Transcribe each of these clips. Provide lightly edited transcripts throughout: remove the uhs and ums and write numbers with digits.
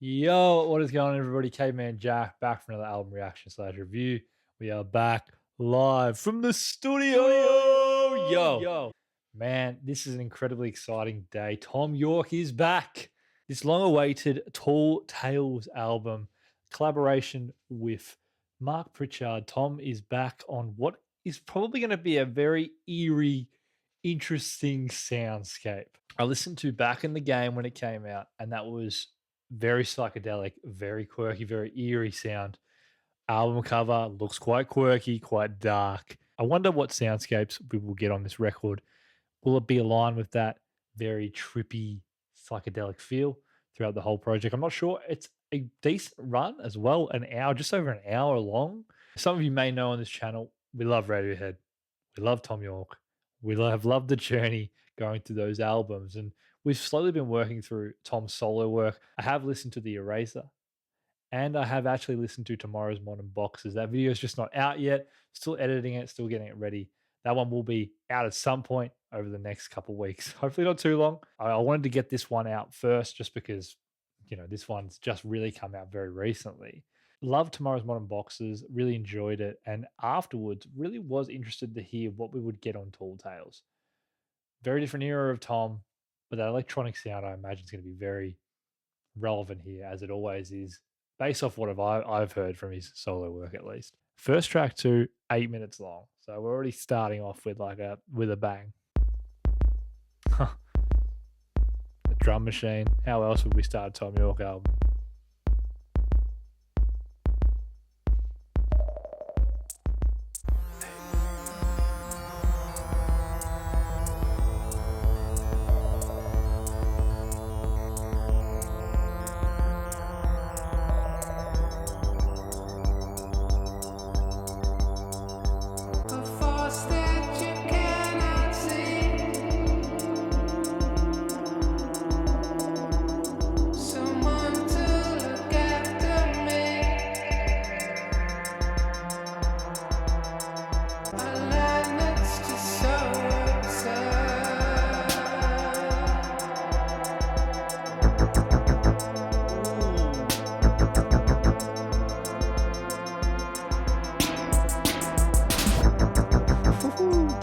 Yo, what is going on, everybody? Caveman Jack back for another album reaction slash review. We are back live from the studio. Yo, man, this is an incredibly exciting day. Tom York is back. This long awaited Tall Tales album collaboration with Mark Pritchard. Tom is back on what is probably going to be a very eerie, interesting soundscape. I listened to Back in the Game when it came out, and that was very psychedelic, very quirky, very eerie sound. Album cover looks quite quirky, quite dark. I wonder what soundscapes we will get on this record. Will it be aligned with that very trippy, psychedelic feel throughout the whole project? I'm not sure. It's a decent run as well, an hour, just over an hour long. Some of you may know on this channel, we love Radiohead. We love Tom York. Have loved the journey going through those albums. And we've slowly been working through Tom's solo work. I have listened to The Eraser, and I have actually listened to Tomorrow's Modern Boxes. That video is just not out yet. Still editing it, still getting it ready. That one will be out at some point over the next couple weeks. Hopefully not too long. I wanted to get this one out first just because, this one's just really come out very recently. Loved Tomorrow's Modern Boxes, really enjoyed it, and afterwards really was interested to hear what we would get on Tall Tales. Very different era of Tom, but that electronic sound I imagine is going to be very relevant here, as it always is, based off what I've heard from his solo work at least. First track to 8 minutes long, so we're already starting off with with a bang. The drum machine. How else would we start a Tom York album?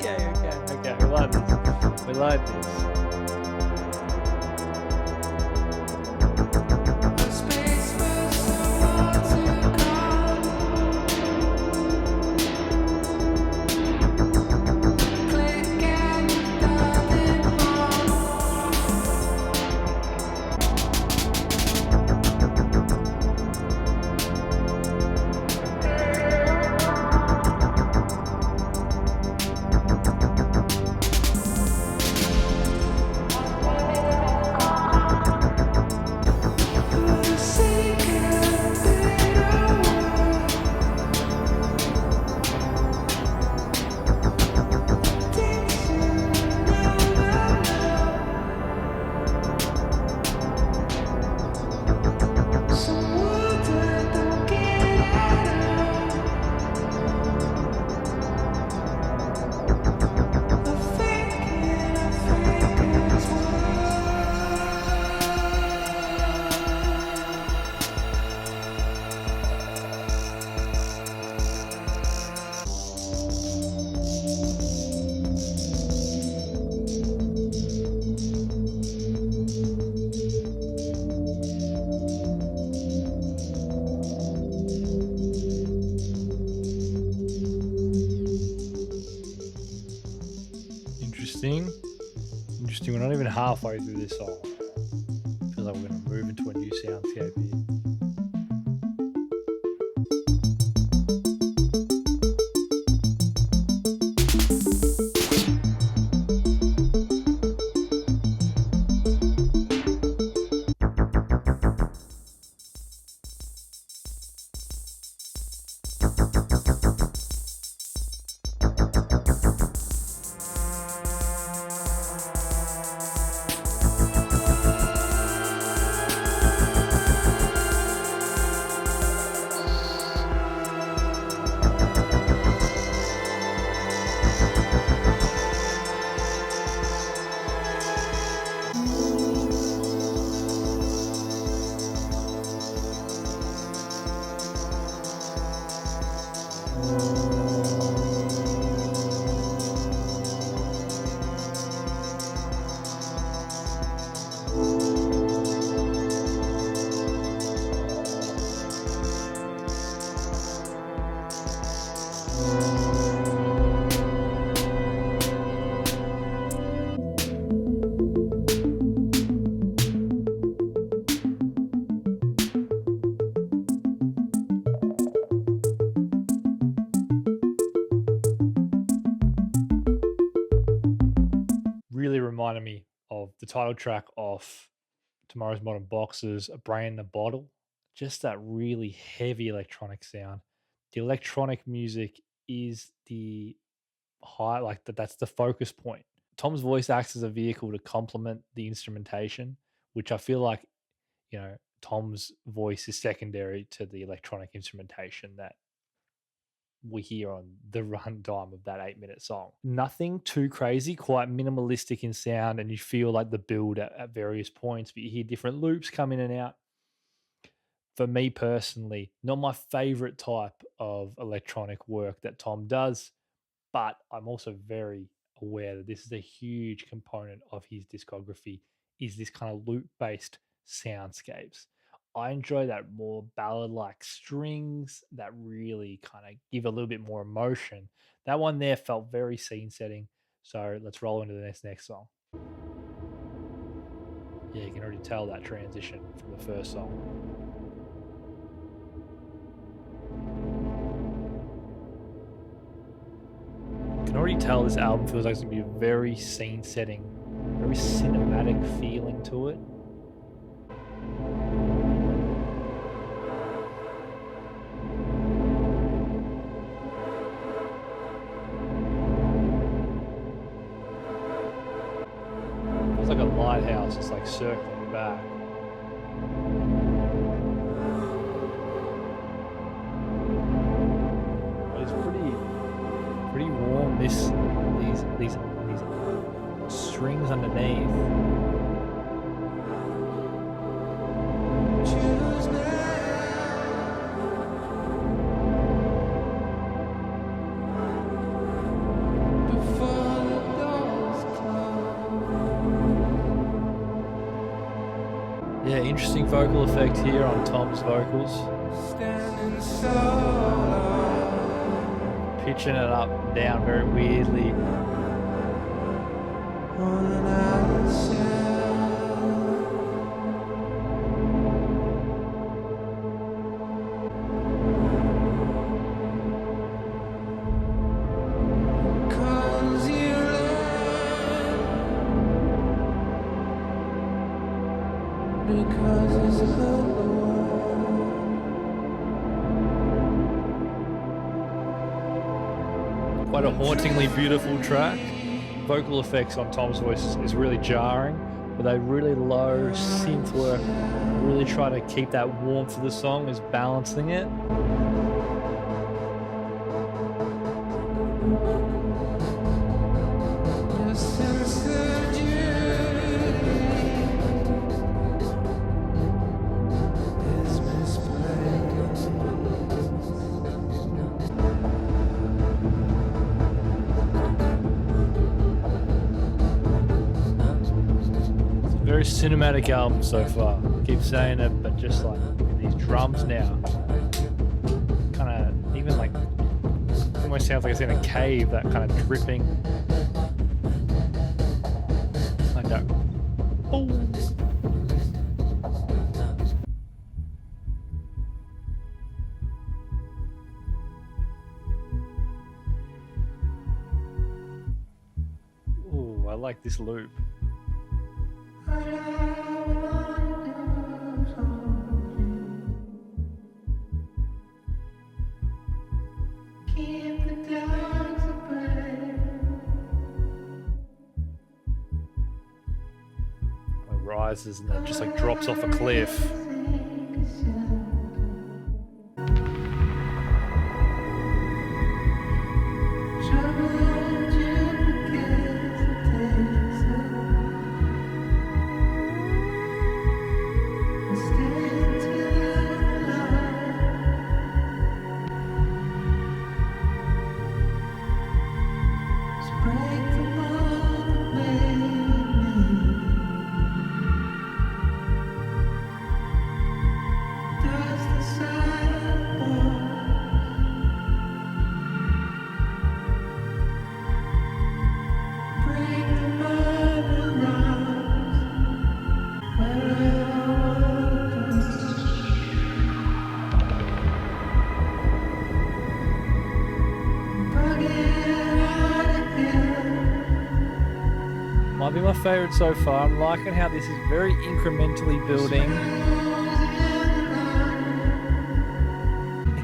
Okay. We like this. Interesting. We're not even halfway through this song. Feels like we're going to move into a new soundscape here. reminded me of the title track off Tomorrow's Modern Boxers, A Brain in a Bottle. Just that really heavy electronic sound. The electronic music is the high, like that's the focus point. Tom's voice acts as a vehicle to complement the instrumentation, which I feel like, Tom's voice is secondary to the electronic instrumentation that we hear on the runtime of that 8-minute song. Nothing too crazy, quite minimalistic in sound, and you feel like the build at various points, but you hear different loops come in and out. For me personally, not my favorite type of electronic work that Tom does, but I'm also very aware that this is a huge component of his discography, is this kind of loop-based soundscapes. I enjoy that more ballad-like strings that really kind of give a little bit more emotion. That one there felt very scene setting. So let's roll into the next song. Yeah, you can already tell that transition from the first song. You can already tell this album feels like it's going to be a very scene setting, very cinematic feeling to it. It's like a lighthouse, it's like circling back. But it's pretty warm. These strings underneath. Yeah, interesting vocal effect here on Tom's vocals. Pitching it up and down very weirdly. Quite a hauntingly beautiful track. Vocal effects on Tom's voice is really jarring, but they really low synth work really try to keep that warmth of the song as balancing it. Very cinematic album so far. Keep saying it, but just like these drums now, kind of even like almost sounds like it's in a cave. That kind of dripping, like that. Boom. Ooh, I like this loop. Rises and then just like drops off a cliff. Probably my favorite so far. I'm liking how this is very incrementally building.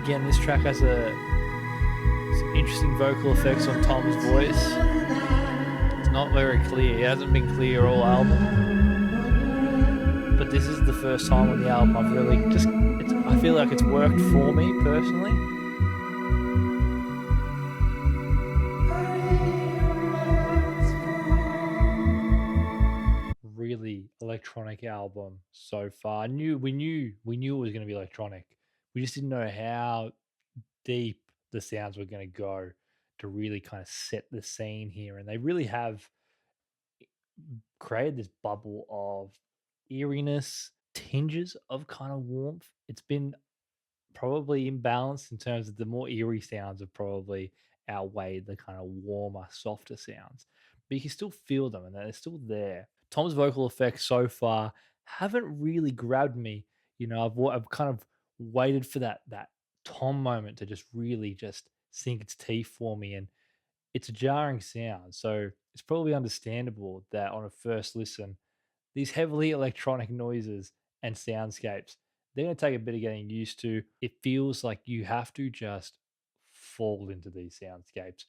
Again, this track has some interesting vocal effects on Tom's voice. It's not very clear. It hasn't been clear all album. But this is the first time on the album I've really I feel like it's worked for me personally. Really electronic album so far. We knew it was going to be electronic. We just didn't know how deep the sounds were going to go to really kind of set the scene here. And they really have created this bubble of eeriness, tinges of kind of warmth. It's been probably imbalanced in terms of the more eerie sounds have probably outweighed the kind of warmer, softer sounds. But you can still feel them and they're still there. Tom's vocal effects so far haven't really grabbed me. You know, I've kind of waited for that Tom moment to just really just sink its teeth for me, and it's a jarring sound. So it's probably understandable that on a first listen, these heavily electronic noises and soundscapes, they're going to take a bit of getting used to. It feels like you have to just fall into these soundscapes,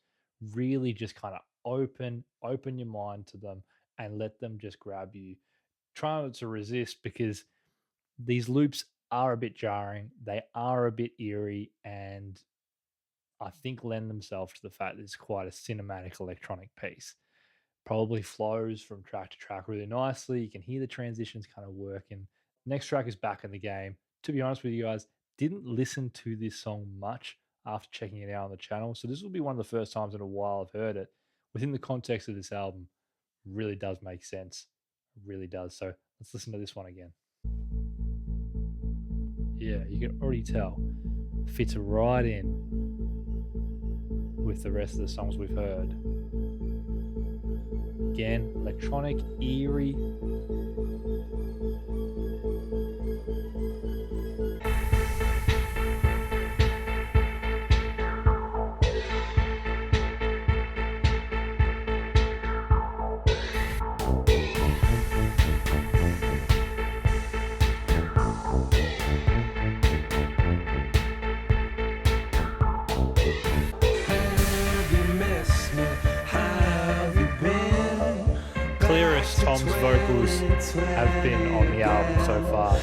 really just kind of open your mind to them and let them just grab you. Try not to resist, because these loops are a bit jarring, they are a bit eerie, and I think lend themselves to the fact that it's quite a cinematic electronic piece. Probably flows from track to track really nicely. You can hear the transitions kind of working. Next track is Back in the Game. To be honest with you guys, didn't listen to this song much after checking it out on the channel. So this will be one of the first times in a while I've heard it. Within the context of this album, really does make sense. It really does. So let's listen to this one again. Yeah, you can already tell. Fits right in with the rest of the songs we've heard. Again, electronic, eerie. Clearest Tom's vocals have been on the album so far.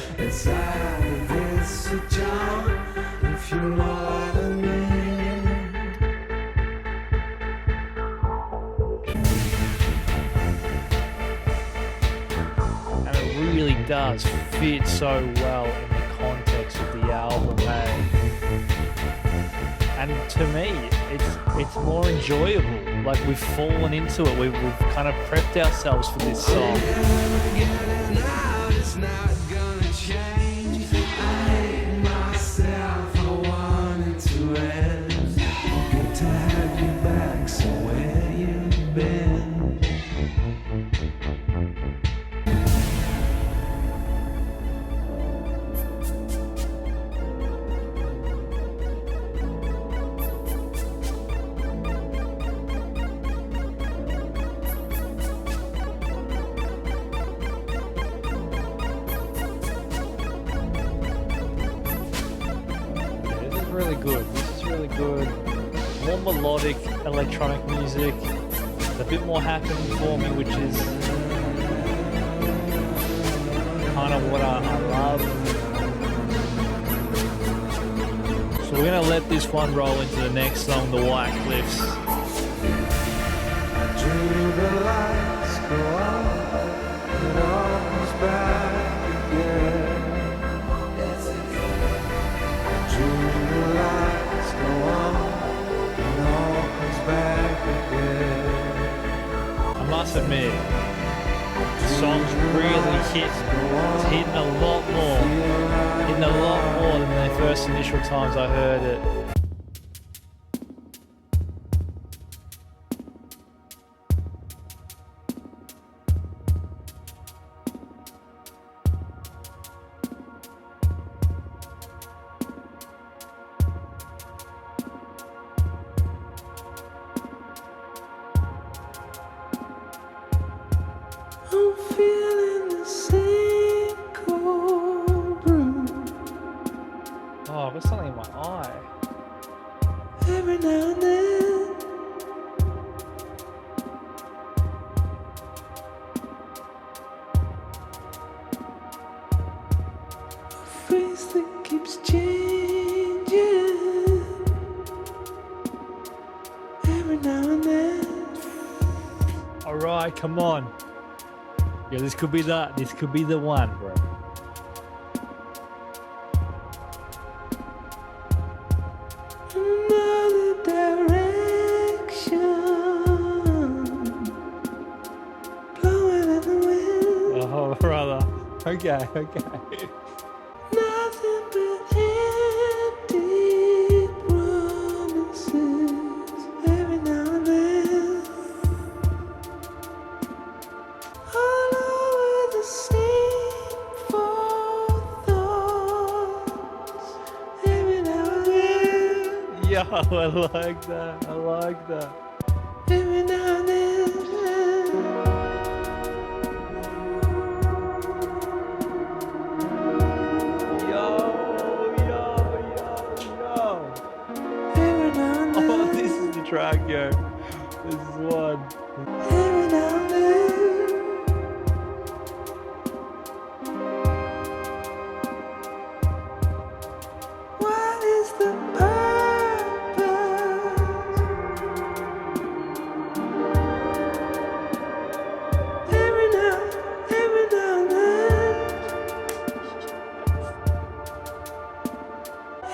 And it really does fit so well in the context of the album, hey? And to me, it's more enjoyable. Like, we've fallen into it. We've kind of prepped ourselves for this song. Really good. This is really good. More melodic electronic music. There's a bit more happening for me, which is kind of what I love. So we're going to let this one roll into the next song, The White Cliffs. I dream the lights go out and all comes back again. I must admit, the song's really hit. It's hitting a lot more than the first initial times I heard it. Oh, I've got something in my eye. Every now and then, a face that keeps changing. Every now and then, All right, come on. Yeah, this could be that. This could be the one, bro. another direction, blowing in the wind. Oh, brother. Okay, okay. Nothing but empty promises. Every now and then, all over the same four thoughts. Every now and then, Yo, I like that. I like that. every now and then. Yo, yo, yo, yo. Every now and Oh, then, this is the track, yo. This is one. every now and then. What is the purpose? Every now and then.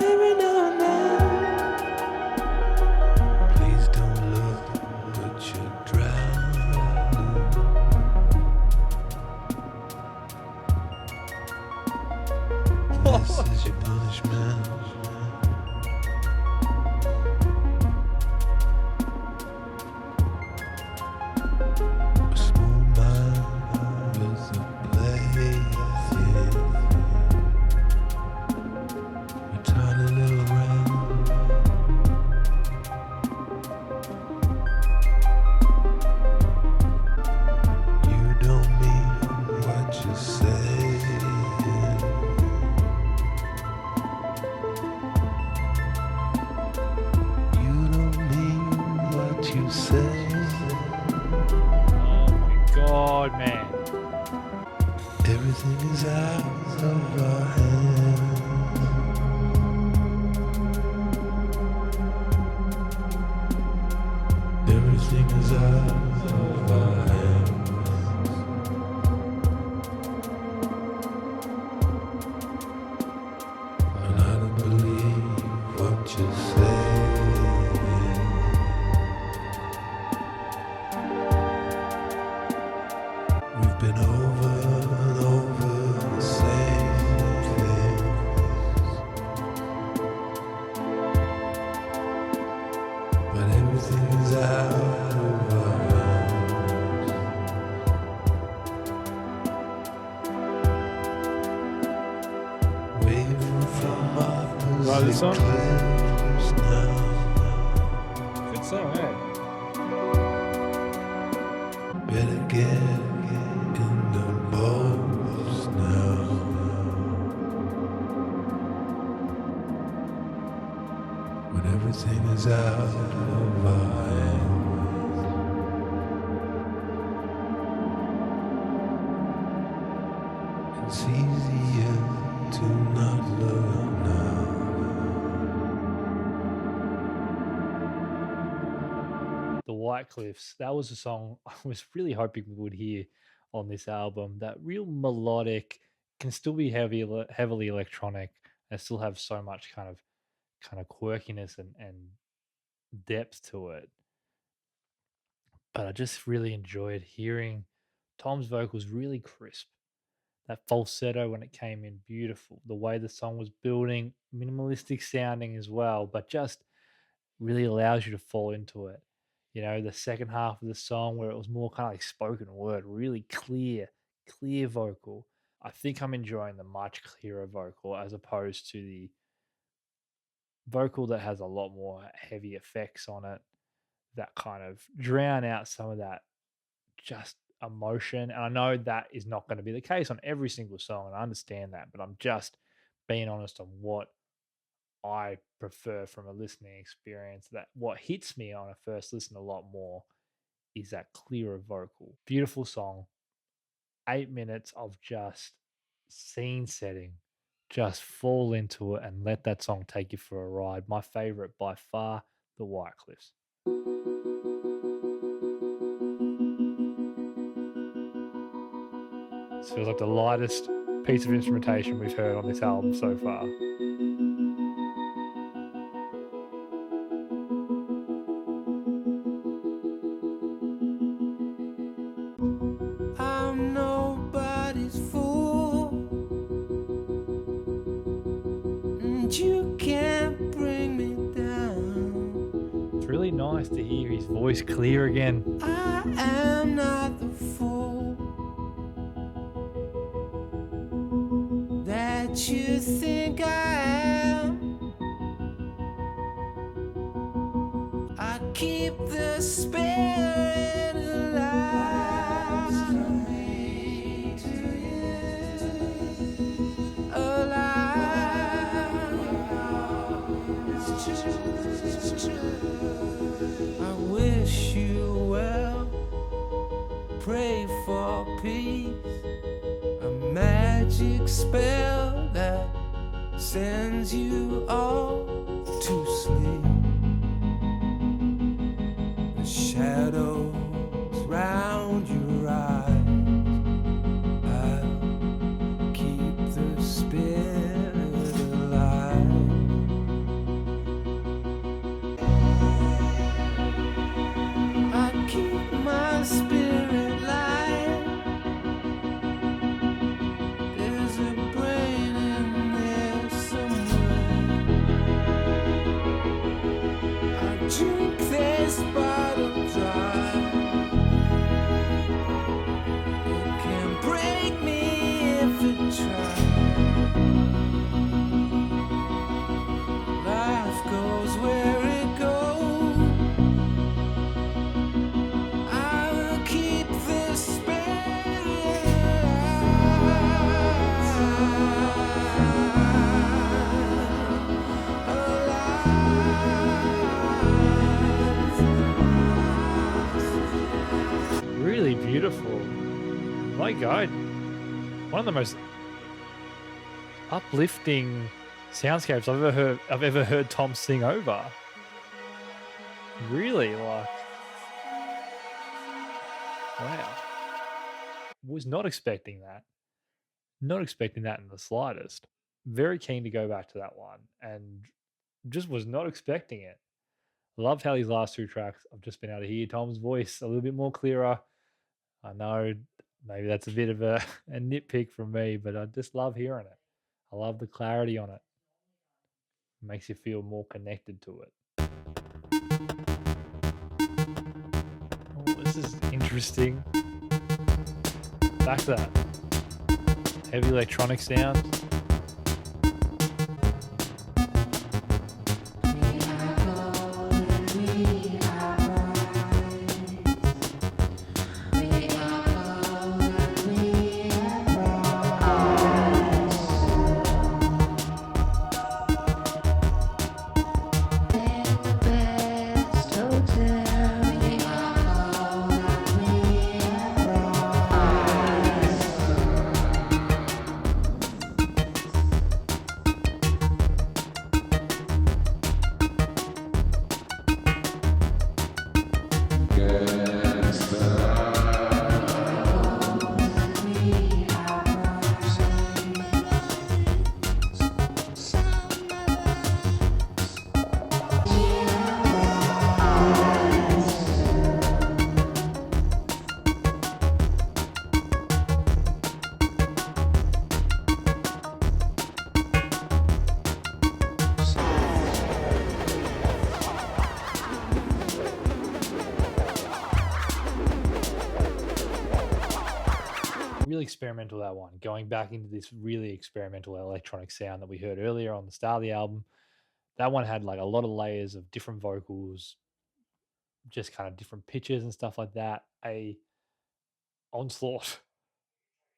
Every now and then. Please don't look, but you're drowning. This is your punishment. A small mind was a plaything. A tiny little ram. You don't mean what you say. You don't mean what you say. Oh my god, man. Everything is out of our hands. Everything is out of our hands. And I don't believe what you say. We've been over and over the same things. But everything is out of our hands. Waving from opposite Right, this song? cliffs now. Good song, eh? Better get in the boats now. When everything is out of our hands. It's easier to not look now. The White Cliffs. That was a song I was really hoping we would hear on this album. That real melodic, can still be heavily electronic, and still have so much kind of quirkiness and depth to it. But I just really enjoyed hearing Tom's vocals really crisp. That falsetto when it came in, beautiful. The way the song was building, minimalistic sounding as well, but just really allows you to fall into it. You know, the second half of the song where it was more kind of like spoken word, really clear vocal. I think I'm enjoying the much clearer vocal as opposed to the vocal that has a lot more heavy effects on it that kind of drown out some of that just emotion. And I know that is not going to be the case on every single song, and I understand that, but I'm just being honest on what I prefer from a listening experience. That what hits me on a first listen a lot more is that clearer vocal. Beautiful song, 8 minutes of just scene setting. Just fall into it and let that song take you for a ride. My favorite by far, The White Cliffs. This feels like the lightest piece of instrumentation we've heard on this album so far. I'm nobody's fool, and you can't bring me down. It's really nice to hear his voice clear again. I am not the fool that you think I am. I keep the spirit alive. It's true. I wish you well. Pray for peace. A magic spell that sends you all to sleep. The shadows round your eyes, I'll keep the spirit alive. I keep my spirit light. There's a brain in there somewhere. I drink this bottle dry. It can break me if it tries. Life goes where it goes. I will keep this spirit alive. Really beautiful. My God. One of the most uplifting soundscapes I've ever heard Tom sing over. Really, like, wow. Was not expecting that. Not expecting that in the slightest. Very keen to go back to that one and just was not expecting it. Loved how these last two tracks I've just been able to hear Tom's voice a little bit more clearer. I know maybe that's a bit of a nitpick from me, but I just love hearing it. I love the clarity on it. Makes you feel more connected to it. Oh, this is interesting. Back to that heavy electronic sound. Really experimental, that one, going back into this really experimental electronic sound that we heard earlier on the start of the album. That one had like a lot of layers of different vocals, just kind of different pitches and stuff like that. A onslaught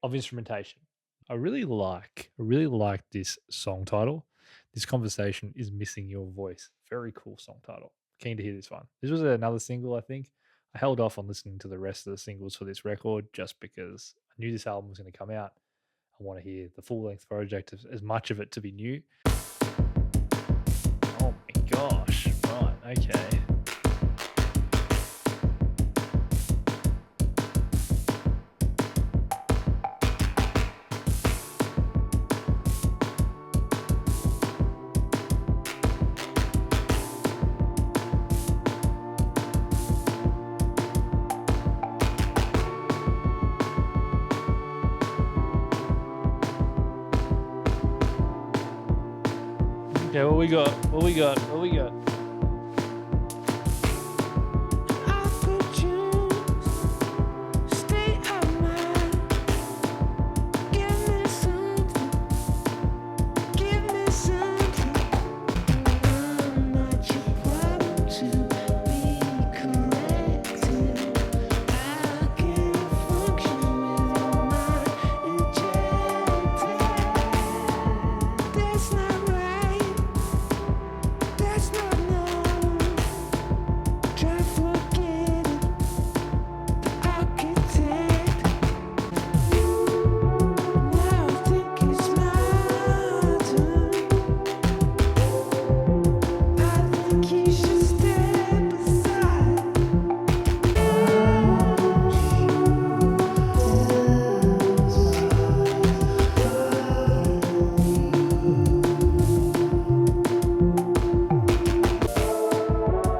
of instrumentation. I really like this song title. This conversation is missing your voice. Very cool song title. Keen to hear this one. This was another single, I think. I held off on listening to the rest of the singles for this record just because I knew this album was going to come out. I want to hear the full length project, as much of it to be new. Oh my gosh. Right. Okay. Okay, what we got? What we got? What we got? I could choose, stay out mine. Give me something, give me something. I'm not your problem to be corrected. How can you function with your mind injected? That's not right. That's not known. Try forget it. Architect. Now I think it's my turn. I think you should step aside.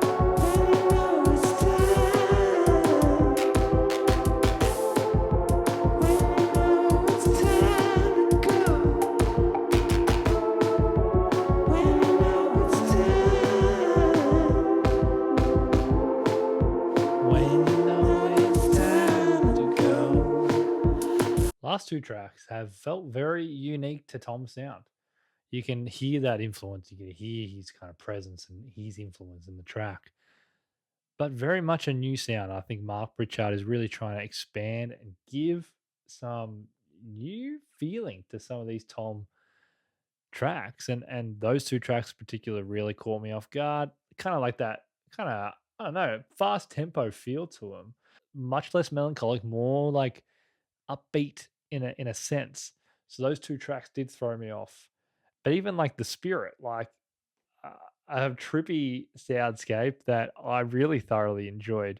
When you know it's time. When you know it's time to go. When you know it's time. When you know it's time to go. Last two tracks have felt very unique to Tom's sound. You can hear that influence. You can hear his kind of presence and his influence in the track, but very much a new sound. I think Mark Pritchard is really trying to expand and give some new feeling to some of these Tom tracks, and those two tracks in particular really caught me off guard. Kind of like that kind of, I don't know, fast tempo feel to them, much less melancholic, more like upbeat in a sense. So those two tracks did throw me off. But even like the spirit, like uh, a trippy soundscape that I really thoroughly enjoyed.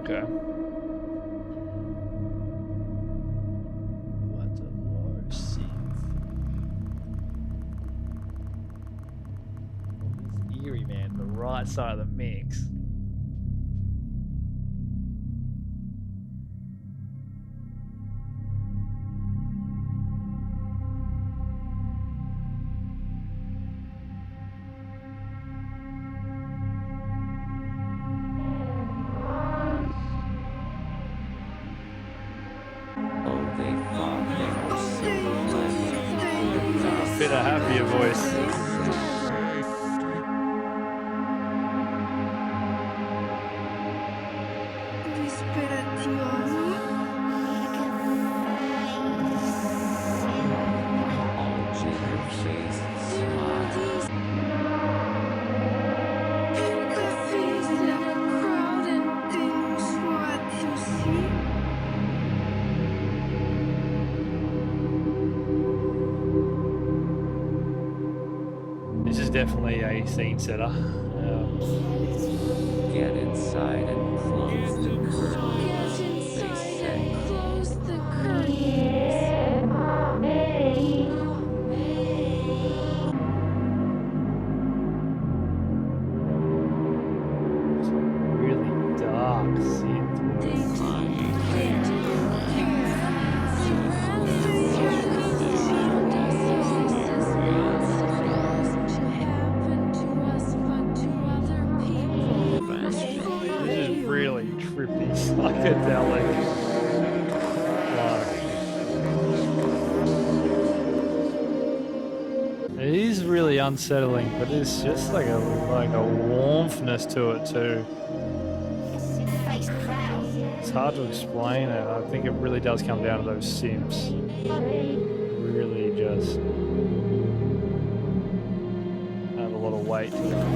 Okay. What a low synth. It's eerie, man. The right side of the mix. Oh, they thought they were so A bit of happier voice. Disperazioni. all ginger-faced smiles. The face in a crowd and things what you see. This is definitely a scene setter. Get inside and close the curtains. Get They inside say. and close the curtains. Really dark synth They voice. This is really trippy, psychedelic. Like, it is really unsettling, but it's just like a warmthness to it too. It's hard to explain it. I think it really does come down to those synths. really just have a lot of weight to them.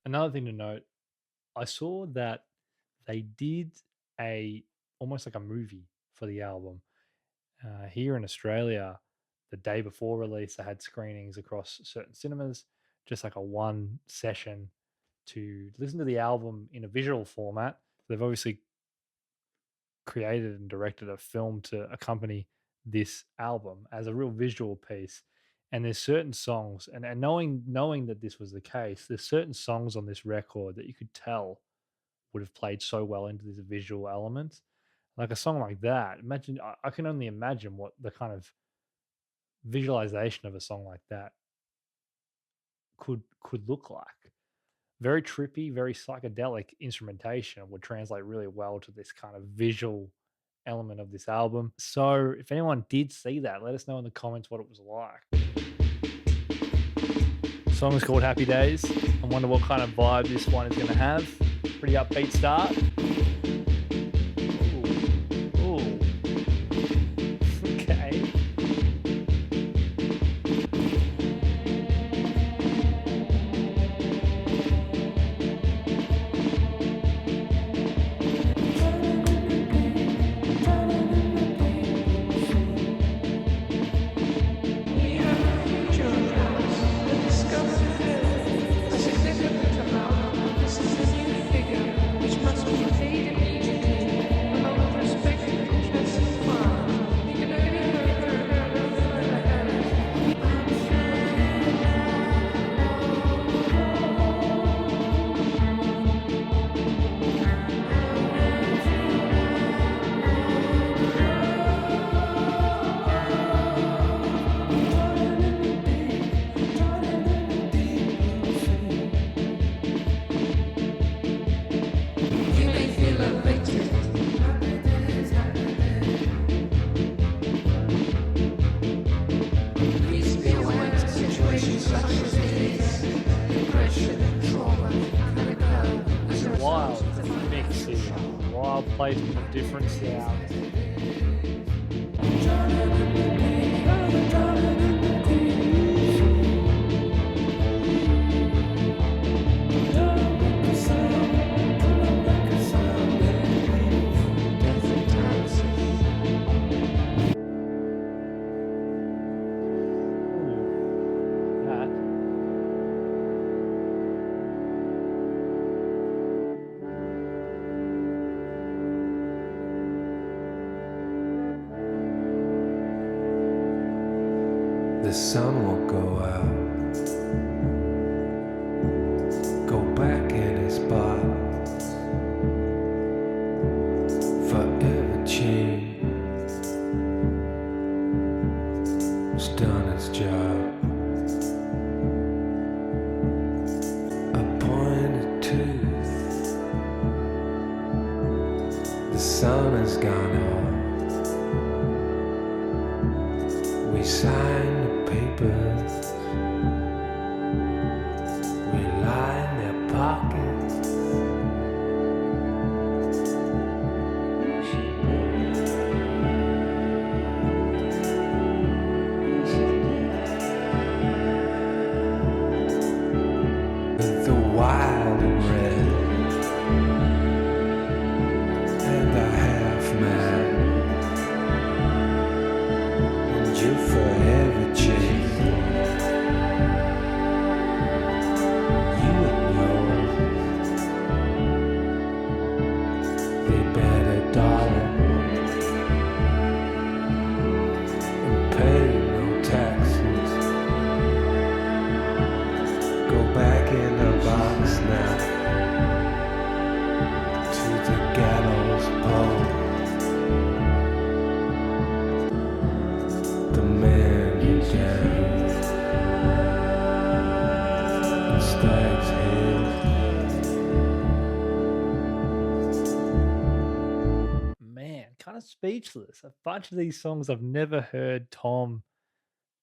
Another thing to note, I saw that they did a almost like a movie for the album. Here in Australia, the day before release, they had screenings across certain cinemas, just like a one session to listen to the album in a visual format. They've obviously created and directed a film to accompany this album as a real visual piece. And there's certain songs, and knowing that this was the case, there's certain songs on this record that you could tell would have played so well into this visual element. Like a song like that, imagine I can only imagine what the kind of visualization of a song like that could look like. Very trippy, very psychedelic instrumentation would translate really well to this kind of visual element of this album. So if anyone did see that, let us know in the comments what it was like. The song is called Happy Days. I wonder what kind of vibe this one is going to have. Pretty upbeat start. Ooh. Okay. Wild mix here. Wild placement of different sounds. Ooh, that. The sun will go out, go back in his spot, forever changed. It's done its job. A pointed tooth. The sun has gone out. We signed the papers. We line their pockets. The wild and red, and the half mad, and you forever change. You and yours, they bet $1 and pay no taxes. Go back in the box now to the gallows pole. The man you down and Stag's head. Man, kind of speechless. A bunch of these songs I've never heard Tom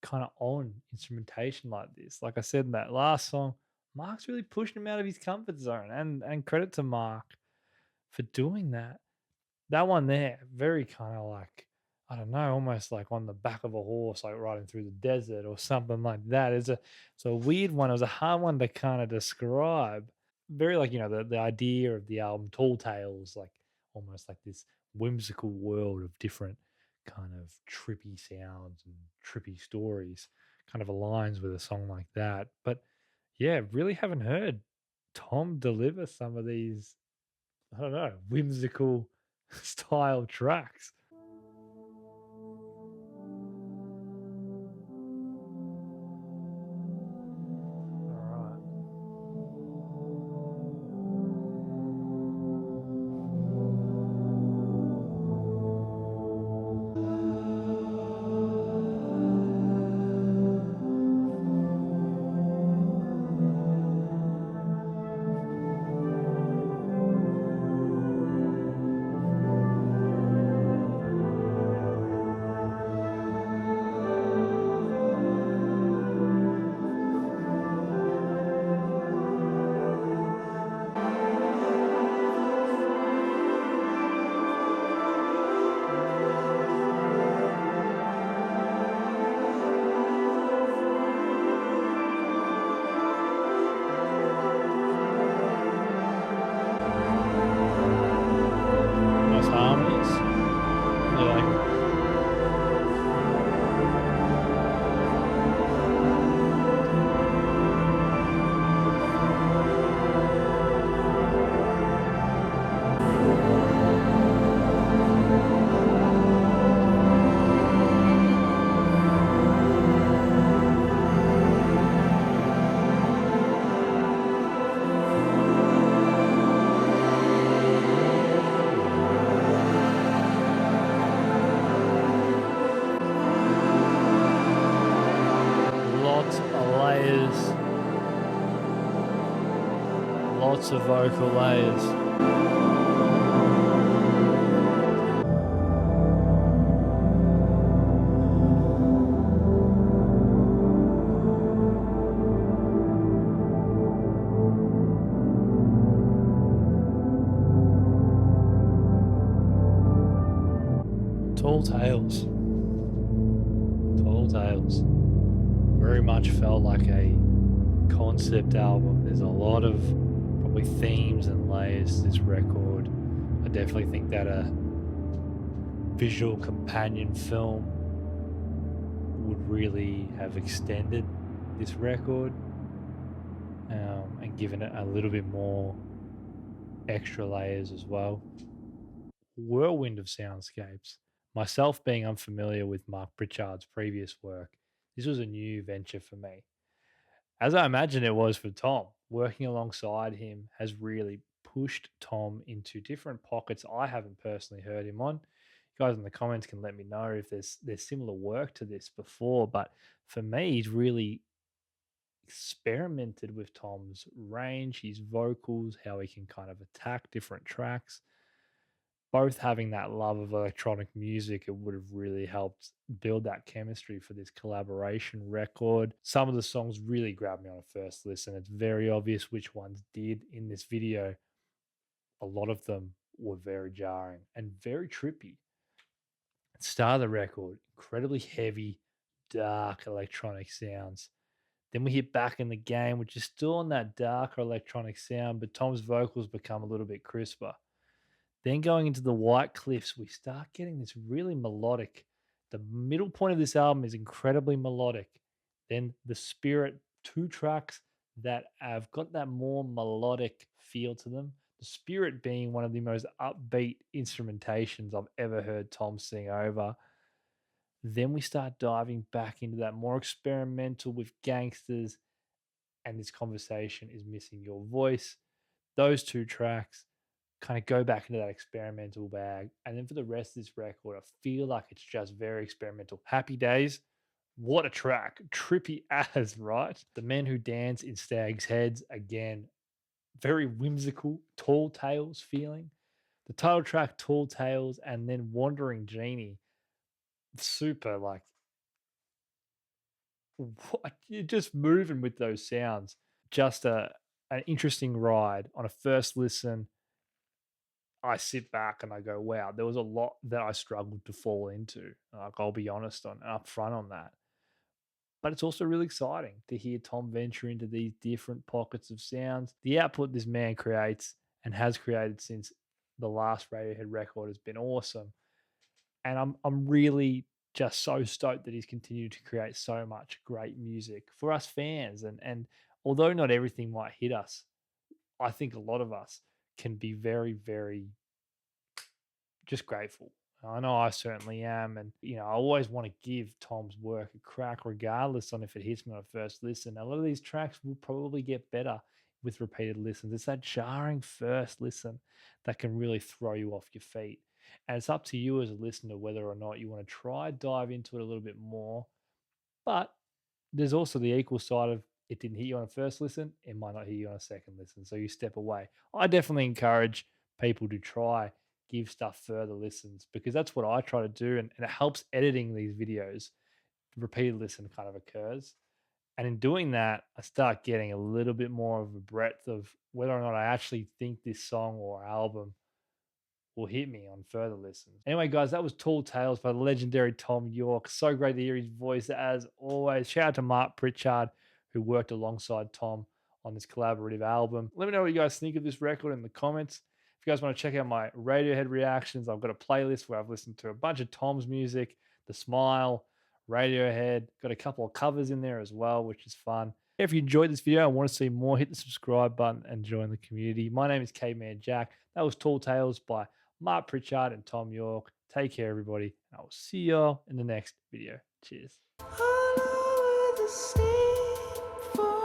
kind of on instrumentation like this. Like I said in that last song, Mark's really pushing him out of his comfort zone, and credit to Mark for doing that. That one there, very kind of like, I don't know, almost like on the back of a horse, like riding through the desert or something like that. It's a weird one. It was a hard one to kind of describe. Very like, the idea of the album Tall Tales, like almost like this whimsical world of different kind of trippy sounds and trippy stories kind of aligns with a song like that. But yeah, really haven't heard Tom deliver some of these, I don't know, whimsical style tracks. All right. Nice harmonies. Really like it. Lots of layers, lots of vocal layers. Tall Tales. Tall Tales. Very much felt like a concept album. There's a lot of probably themes and layers to this record. I definitely think that a visual companion film would really have extended this record, and given it a little bit more extra layers as well. Whirlwind of soundscapes. Myself being unfamiliar with Mark Pritchard's previous work, this was a new venture for me. As I imagine it was for Tom, working alongside him has really pushed Tom into different pockets I haven't personally heard him on. You guys in the comments can let me know if there's similar work to this before, but for me, he's really experimented with Tom's range, his vocals, how he can kind of attack different tracks. Both having that love of electronic music, it would have really helped build that chemistry for this collaboration record. Some of the songs really grabbed me on a first listen. It's very obvious which ones did in this video. A lot of them were very jarring and very trippy. Start of the record, incredibly heavy, dark electronic sounds. Then we hit Back in the Game, which is still on that darker electronic sound, but Tom's vocals become a little bit crisper. Then going into the White Cliffs, we start getting this really melodic. The middle point of this album is incredibly melodic. Then the Spirit, two tracks that have got that more melodic feel to them. The Spirit being one of the most upbeat instrumentations I've ever heard Tom sing over. Then we start diving back into that more experimental with Gangsters, and This Conversation Is Missing Your Voice. Those two tracks kind of go back into that experimental bag. And then for the rest of this record, I feel like it's just very experimental. Happy Days, what a track. Trippy as, right? The Men Who Dance in Stags' Heads, again, very whimsical, Tall Tales feeling. The title track, Tall Tales, and then Wandering Genie, super like, what? You're just moving with those sounds. just an interesting ride on a first listen. I sit back and I go, wow, there was a lot that I struggled to fall into. Like, I'll be honest on upfront on that. But it's also really exciting to hear Tom venture into these different pockets of sounds. The output this man creates and has created since the last Radiohead record has been awesome. And I'm really just so stoked that he's continued to create so much great music for us fans. And although not everything might hit us, I think a lot of us can be very, very just grateful. I know I certainly am. And, I always want to give Tom's work a crack, regardless on if it hits me on a first listen. A lot of these tracks will probably get better with repeated listens. It's that jarring first listen that can really throw you off your feet. And it's up to you as a listener whether or not you want to try dive into it a little bit more. But there's also the equal side of it didn't hit you on a first listen, it might not hit you on a second listen. So you step away. I definitely encourage people to try give stuff further listens because that's what I try to do. And it helps editing these videos. Repeated listen kind of occurs. And in doing that, I start getting a little bit more of a breadth of whether or not I actually think this song or album will hit me on further listens. Anyway, guys, that was Tall Tales by the legendary Tom York. So great to hear his voice as always. Shout out to Mark Pritchard, who worked alongside Tom on this collaborative album. Let me know what you guys think of this record in the comments. If you guys want to check out my Radiohead reactions, I've got a playlist where I've listened to a bunch of Tom's music, The Smile, Radiohead. Got a couple of covers in there as well, which is fun. If you enjoyed this video and want to see more, hit the subscribe button and join the community. My name is Caveman Jack. That was Tall Tales by Mark Pritchard and Tom York. Take care, everybody. I will see y'all in the next video. Cheers. All over the sea for